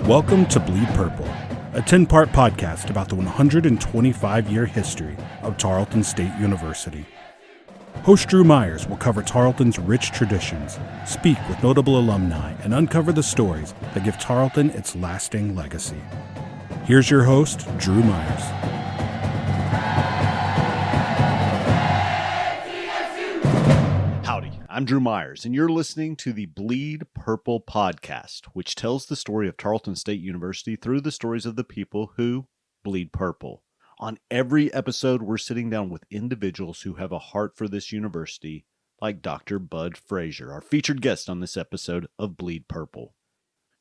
Welcome to Bleed Purple, a 10-part podcast about the 125-year history of Tarleton State University. Host Drew Myers will cover Tarleton's rich traditions, speak with notable alumni, and uncover the stories that give Tarleton its lasting legacy. Here's your host, Drew Myers. Howdy, I'm Drew Myers, and you're listening to the Bleed Purple podcast, which tells the story of Tarleton State University through the stories of the people who bleed purple. On every episode, we're sitting down with individuals who have a heart for this university, like Dr. Bud Frazier, our featured guest on this episode of Bleed Purple.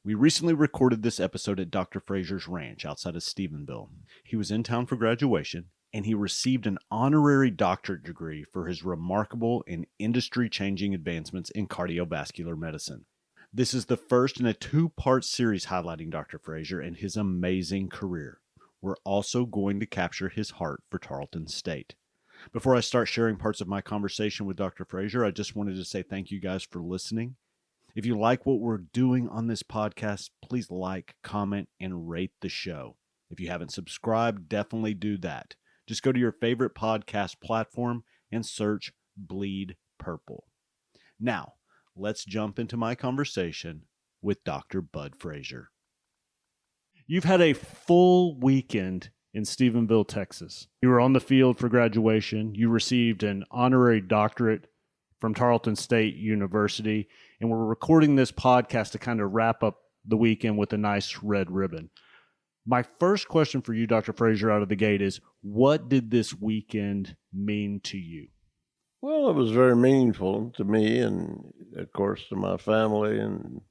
We recently recorded this episode at Dr. Frazier's ranch outside of Stephenville. He was in town for graduation, and he received an honorary doctorate degree for his remarkable and industry-changing advancements in cardiovascular medicine. This is the first in a two-part series highlighting Dr. Frazier and his amazing career. We're also going to capture his heart for Tarleton State. Before I start sharing parts of my conversation with Dr. Frazier, I just wanted to say thank you guys for listening. If you like what we're doing on this podcast, please like, comment, and rate the show. If you haven't subscribed, definitely do that. Just go to your favorite podcast platform and search Bleed Purple. Now, let's jump into my conversation with Dr. Bud Frazier. You've had a full weekend in Stephenville, Texas. You were on the field for graduation. You received an honorary doctorate from Tarleton State University, and we're recording this podcast to kind of wrap up the weekend with a nice red ribbon. My first question for you, Dr. Frazier, out of the gate is, what did this weekend mean to you? Well, it was very meaningful to me and, of course, to my family and,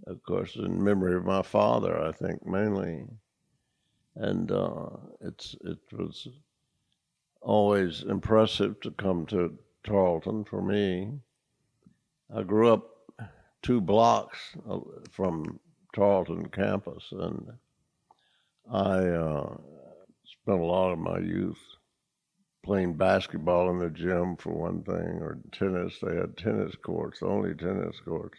of course, in memory of my father, I think, mainly. And it was always impressive to come to Tarleton for me. I grew up 2 blocks from Tarleton campus, and I spent a lot of my youth playing basketball in the gym, for one thing, or tennis. They had tennis courts, only tennis courts.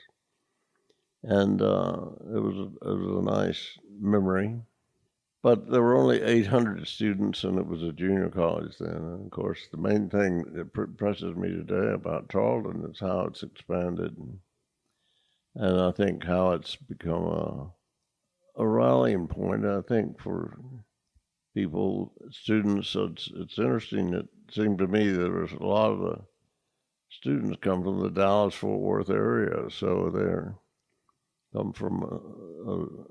And it was a nice memory. But there were only 800 students, and it was a junior college then. And, of course, the main thing that impresses me today about Tarleton is how it's expanded. And I think how it's become a rallying point, I think, for people, students. So it's interesting. It seemed to me that there was a lot of the students come from the Dallas-Fort Worth area, so they're come from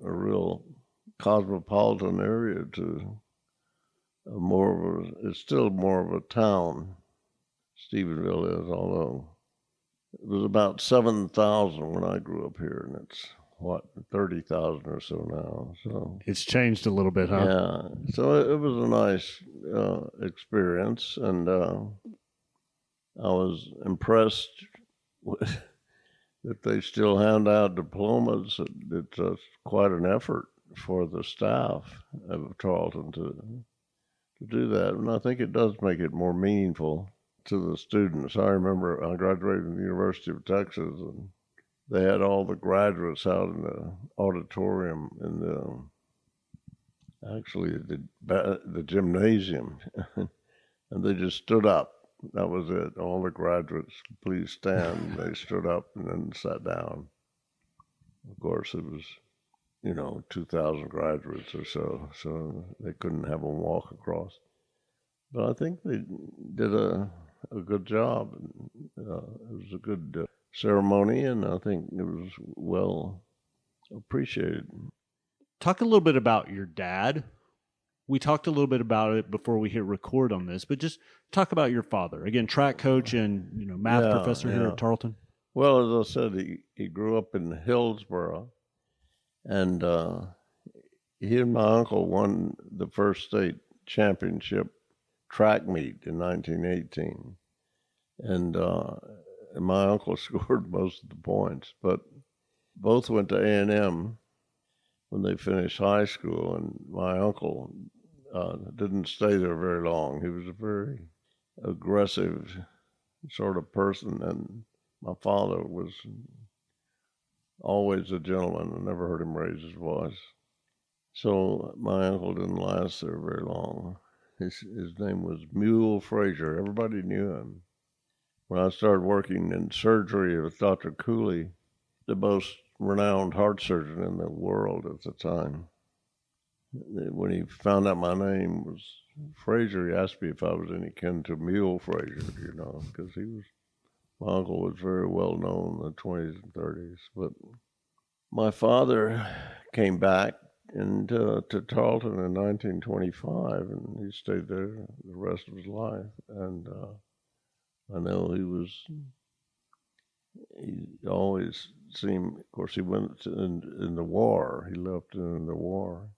a real cosmopolitan area to it's still more of a town, Stephenville is, although it was about 7,000 when I grew up here, and it's 30,000 or so now. So it's changed a little bit, huh? Yeah. So it was a nice experience, and I was impressed with that they still hand out diplomas. It's quite an effort for the staff of Tarleton to do that, and I think it does make it more meaningful to the students. I remember I graduated from the University of Texas, and they had all the graduates out in the auditorium in the gymnasium, and they just stood up. That was it. All the graduates, please stand. They stood up and then sat down. Of course, it was, 2,000 graduates or so they couldn't have them walk across. But I think they did a good job. It was a good ceremony, and I think it was well appreciated. Talk a little bit about your dad. We talked a little bit about it before we hit record on this, but just talk about your father. Again, track coach and math professor here at Tarleton. Well, as I said, he grew up in Hillsboro, and he and my uncle won the first state championship track meet in 1918. And my uncle scored most of the points, but both went to A&M when they finished high school, and my uncle didn't stay there very long. He was a very aggressive sort of person, and my father was always a gentleman. I never heard him raise his voice. So my uncle didn't last there very long. His name was Mule Frazier. Everybody knew him. When I started working in surgery with Dr. Cooley, the most renowned heart surgeon in the world at the time, when he found out my name was Frazier, he asked me if I was any kin to Mule Frazier, because my uncle was very well known in the 20s and 30s. But my father came back to Tarleton in 1925, and he stayed there the rest of his life. And I know he always seemed, of course, he went in the war. He left in the war,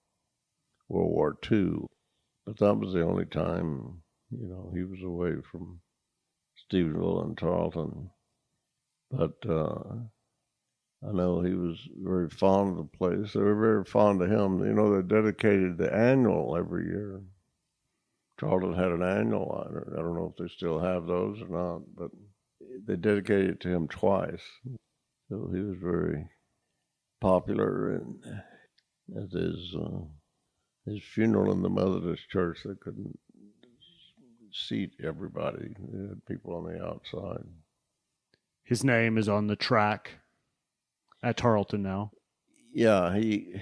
World War II. But that was the only time, he was away from Stephenville and Tarleton. But I know he was very fond of the place. They were very fond of him. They dedicated the annual every year. Tarleton had an annual. I don't know if they still have those or not, but they dedicated it to him twice. So he was very popular. And at his funeral in the Methodist Church, they couldn't seat everybody. They had people on the outside. His name is on the track at Tarleton now. Yeah, he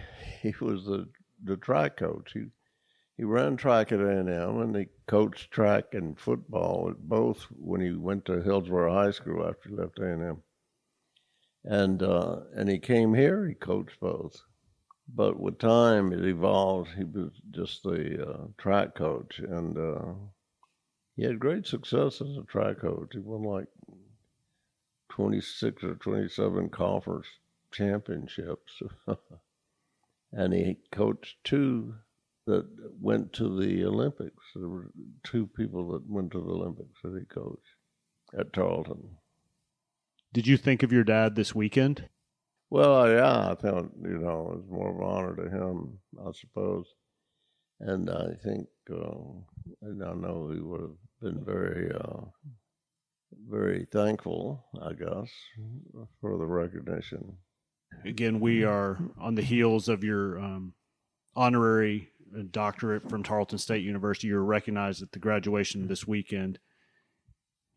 was the track coach. He ran track at A&M, and he coached track and football at both when he went to Hillsborough High School after he left A&M. And he came here, he coached both. But with time, it evolved. He was just the track coach, and he had great success as a track coach. He won like 26 or 27 conference championships. And he coached two that went to the Olympics. There were two people that went to the Olympics that he coached at Tarleton. Did you think of your dad this weekend? Well, yeah, I thought, it was more of an honor to him, I suppose. And I think, and I know he would have been very, very thankful, I guess, for the recognition. Again, we are on the heels of your honorary doctorate from Tarleton State University. You're recognized at the graduation this weekend.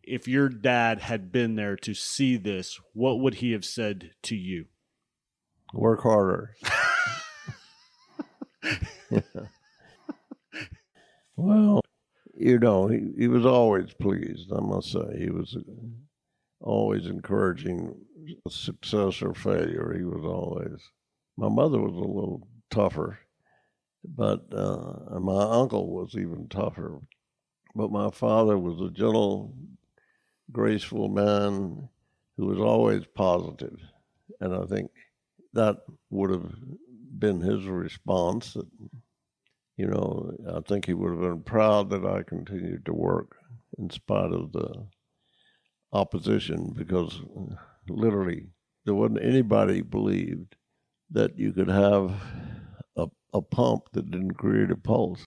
If your dad had been there to see this, what would he have said to you? Work harder. Well, he was always pleased, I must say. He was always encouraging success or failure. He was always. My mother was a little tougher, but my uncle was even tougher. But my father was a gentle, graceful man who was always positive. And I think that would have been his response. That, I think he would have been proud that I continued to work in spite of the opposition, because literally there wasn't anybody believed that you could have a pump that didn't create a pulse.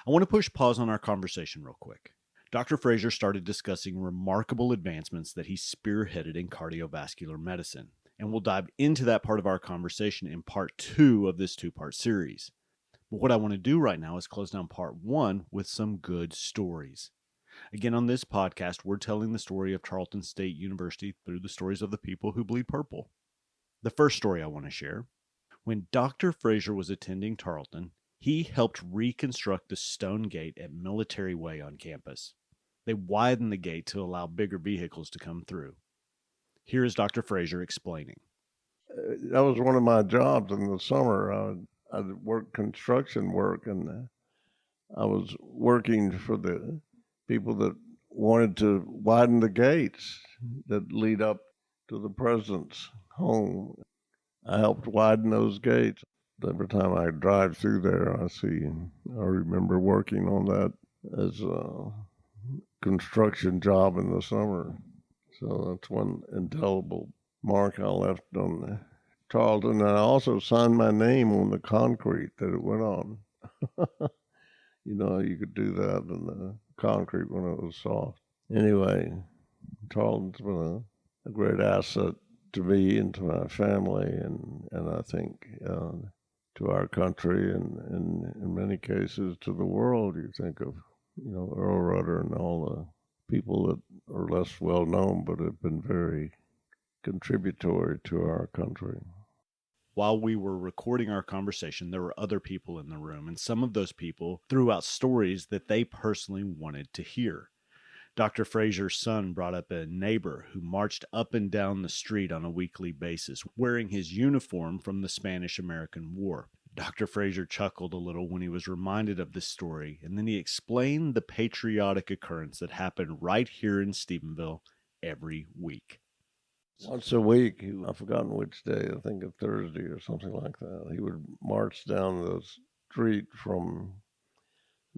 I want to push pause on our conversation real quick. Dr. Frazier started discussing remarkable advancements that he spearheaded in cardiovascular medicine, and we'll dive into that part of our conversation in part 2 of this 2-part series. But what I want to do right now is close down part 1 with some good stories. Again, on this podcast, we're telling the story of Tarleton State University through the stories of the people who bleed purple. The first story I want to share: when Dr. Frazier was attending Tarleton, he helped reconstruct the stone gate at Military Way on campus. They widened the gate to allow bigger vehicles to come through. Here is Dr. Frazier explaining. That was one of my jobs in the summer. I worked construction work, and I was working for the people that wanted to widen the gates that lead up to the president's home. I helped widen those gates. Every time I drive through there, I remember working on that as a construction job in the summer. So that's one indelible mark I left on Tarleton. And I also signed my name on the concrete that it went on. You could do that in the concrete when it was soft. Anyway, Tarleton's been a great asset to me and to my family, and I think to our country and in many cases to the world. You think of, Earl Rudder and all the people that are less well known but have been very contributory to our country. While we were recording our conversation, there were other people in the room, and some of those people threw out stories that they personally wanted to hear. Dr. Frazier's son brought up a neighbor who marched up and down the street on a weekly basis, wearing his uniform from the Spanish-American War. Dr. Frazier chuckled a little when he was reminded of this story, and then he explained the patriotic occurrence that happened right here in Stephenville every week. Once a week, I've forgotten which day, I think a Thursday or something like that, he would march down the street from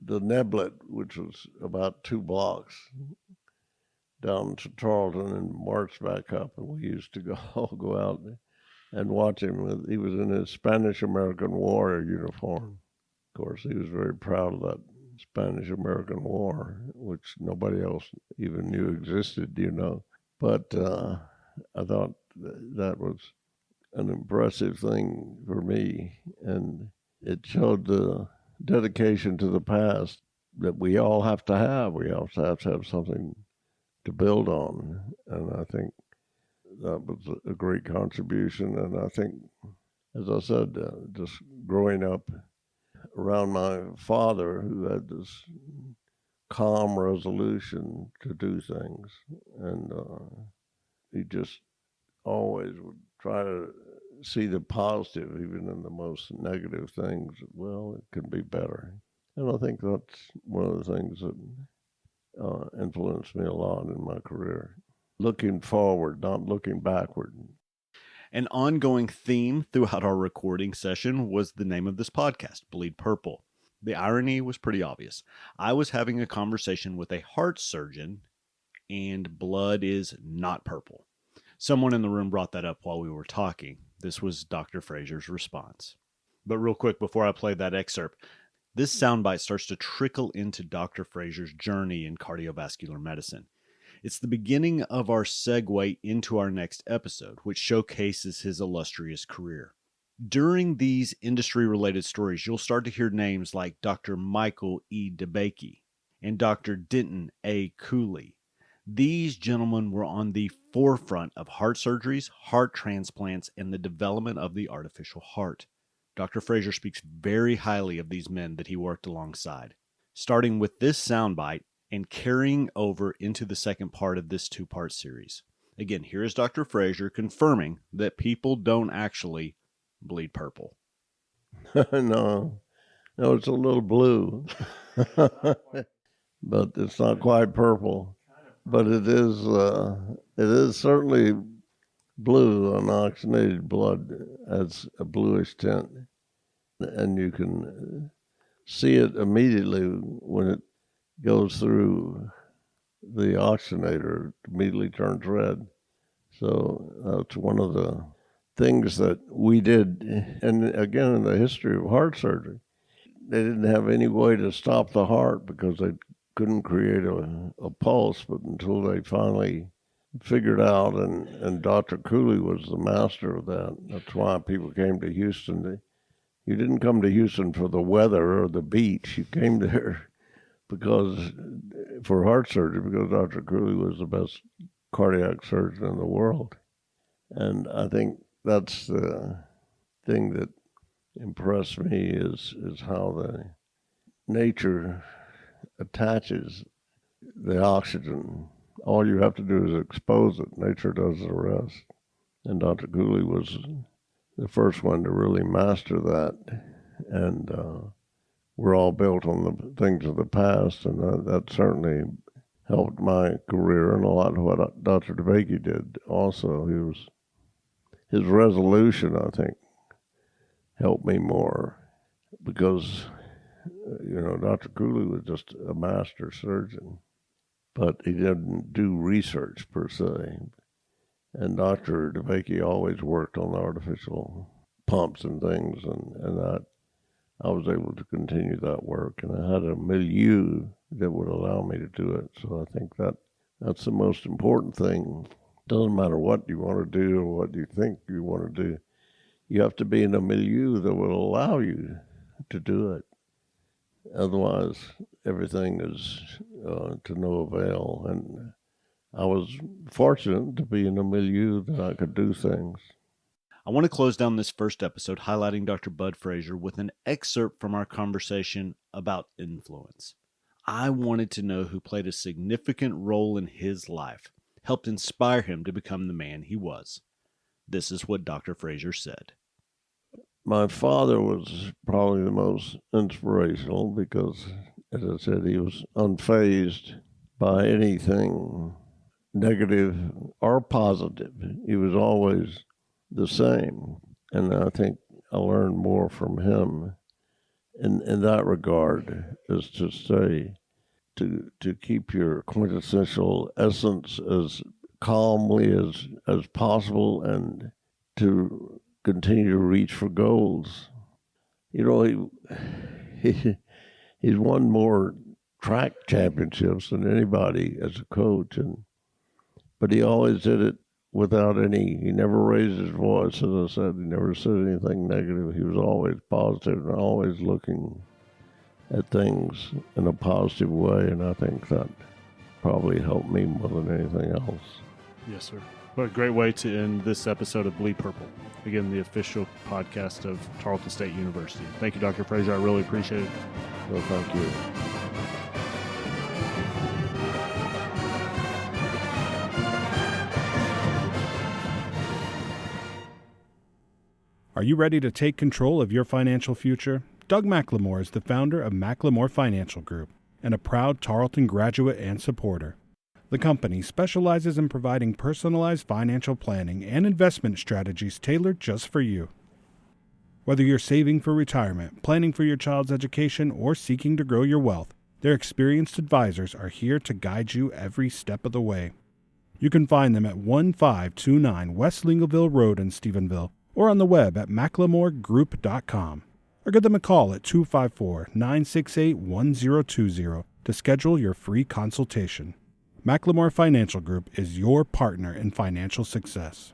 the Neblet, which was about 2 blocks, down to Tarleton and march back up. And we used to go out and watch him. He was in his Spanish-American War uniform. Of course, he was very proud of that Spanish-American War, which nobody else even knew existed, But I thought that was an impressive thing for me, and it showed the dedication to the past that we all have to have. We also have to have something to build on, and I think that was a great contribution. And I think, as I said, just growing up around my father, who had this calm resolution to do things, and he just always would try to see the positive, even in the most negative things. Well, it can be better. And I think that's one of the things that influenced me a lot in my career. Looking forward, not looking backward. An ongoing theme throughout our recording session was the name of this podcast, Bleed Purple. The irony was pretty obvious. I was having a conversation with a heart surgeon, and blood is not purple. Someone in the room brought that up while we were talking. This was Dr. Frazier's response. But real quick, before I play that excerpt, this soundbite starts to trickle into Dr. Frazier's journey in cardiovascular medicine. It's the beginning of our segue into our next episode, which showcases his illustrious career. During these industry-related stories, you'll start to hear names like Dr. Michael E. DeBakey and Dr. Denton A. Cooley. These gentlemen were on the forefront of heart surgeries, heart transplants, and the development of the artificial heart. Dr. Frazier speaks very highly of these men that he worked alongside. Starting with this soundbite and carrying over into the second part of this 2-part series. Again, here is Dr. Frazier confirming that people don't actually bleed purple. No, it's a little blue, but it's not quite purple. But it is certainly blue. Unoxygenated blood has a bluish tint, and you can see it immediately when it goes through the oxygenator. It immediately turns red. So that's one of the things that we did. And again, in the history of heart surgery, they didn't have any way to stop the heart because they couldn't create a pulse, but until they finally figured out, and Dr. Cooley was the master of that. That's why people came to Houston. You didn't come to Houston for the weather or the beach. You came there for heart surgery because Dr. Cooley was the best cardiac surgeon in the world. And I think that's the thing that impressed me is how the nature attaches the oxygen. All you have to do is expose it. Nature does the rest. And Dr. Cooley was the first one to really master that. And we're all built on the things of the past, and that certainly helped my career, and a lot of what Dr. DeBakey did also. His resolution, I think, helped me more because Dr. Cooley was just a master surgeon, but he didn't do research per se. And Dr. DeBakey always worked on artificial pumps and things, and that I was able to continue that work. And I had a milieu that would allow me to do it. So I think that's the most important thing. Doesn't matter what you want to do or what you think you want to do. you have to be in a milieu that will allow you to do it. Otherwise, everything is to no avail. And I was fortunate to be in a milieu that I could do things. I want to close down this first episode highlighting Dr. Bud Frazier with an excerpt from our conversation about influence. I wanted to know who played a significant role in his life, helped inspire him to become the man he was. This is what Dr. Frazier said. My father was probably the most inspirational because, as I said, he was unfazed by anything negative or positive. He was always the same. And I think I learned more from him in that regard, is to say, to keep your quintessential essence as calmly as possible and to continue to reach for goals. You know, he's won more track championships than anybody as a coach, but he always did it without he never raised his voice, as I said. He never said anything negative. He was always positive and always looking at things in a positive way, and I think that probably helped me more than anything else. Yes, sir. What a great way to end this episode of Bleed Purple. Again, the official podcast of Tarleton State University. Thank you, Dr. Frazier. I really appreciate it. Well, thank you. Are you ready to take control of your financial future? Doug McLemore is the founder of McLemore Financial Group and a proud Tarleton graduate and supporter. The company specializes in providing personalized financial planning and investment strategies tailored just for you. Whether you're saving for retirement, planning for your child's education, or seeking to grow your wealth, their experienced advisors are here to guide you every step of the way. You can find them at 1529 West Lingleville Road in Stephenville, or on the web at mclemoregroup.com, or give them a call at 254-968-1020 to schedule your free consultation. McLemore Financial Group is your partner in financial success.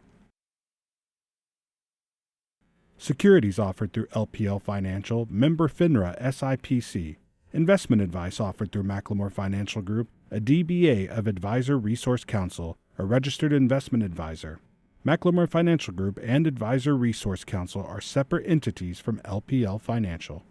Securities offered through LPL Financial, member FINRA SIPC. Investment advice offered through McLemore Financial Group, a DBA of Advisor Resource Council, a registered investment advisor. McLemore Financial Group and Advisor Resource Council are separate entities from LPL Financial.